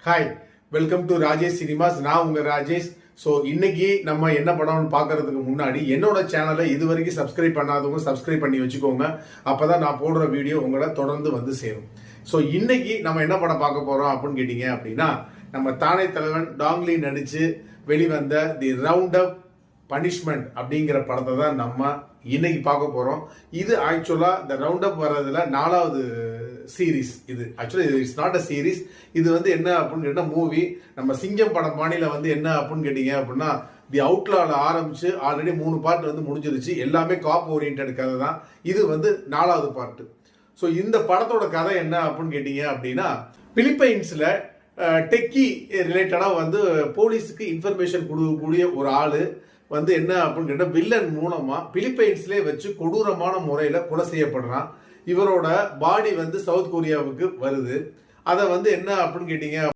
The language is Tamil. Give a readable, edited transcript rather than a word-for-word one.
Hi, welcome to Rajesh cinemas. நான் உங்க ராஜேஷ். ஸோ இன்னைக்கு நம்ம என்ன படம்னு பார்க்கறதுக்கு முன்னாடி என்னோட சேனலை இது வரைக்கும் சப்ஸ்கிரைப் பண்ணாதவங்க சப்ஸ்கிரைப் பண்ணி வச்சுக்கோங்க. அப்பதான் நான் போடுற வீடியோ உங்களை தொடர்ந்து வந்து சேரும். ஸோ இன்னைக்கு நம்ம என்ன படம் பார்க்க போறோம் அப்படின்னு கேட்டீங்க அப்படின்னா, நம்ம தானே தலைவன் டாங்லி நடிச்சு வெளிவந்த தி ரவுண்ட் அப் பனிஷ்மெண்ட் அப்படிங்கிற படத்தை தான் நம்ம இன்னைக்கு பார்க்க போறோம். இது ஆக்சுவலா இந்த ரவுண்ட் அப் வர்றதுல 4வது சீரீஸ். இது actually it's not a series. இது வந்து என்ன அப்படின்னு கேட்டா மூவி. நம்ம சிங்கம் படம் பாணியில வந்து என்ன அப்படின்னு கேட்டீங்க அப்படின்னா, தி அவுட்லால ஆரம்பிச்சு ஆல்ரெடி 3 பார்ட் வந்து முடிஞ்சிருச்சு. எல்லாமே காப் ஓரியன்டட் கதை தான். இது வந்து 4வது பார்ட். ஸோ இந்த படத்தோட கதை என்ன அப்படின்னு கேட்டீங்க அப்படின்னா, பிலிப்பைன்ஸ்ல டெக்கி ரிலேட்டடா வந்து போலீஸுக்கு இன்ஃபர்மேஷன் கொடுக்கக்கூடிய ஒரு ஆளு வந்து என்ன அப்படின்னு கேட்டால் வில்லன் மூலமா பிலிப்பைன்ஸ்லேயே வச்சு கொடூரமான முறையில கொலை செய்யப்படுறான். இவரோட பாடி வந்து சவுத் கொரியாவுக்கு வருது. அதை வந்து என்ன அப்படின்னு கேட்டீங்க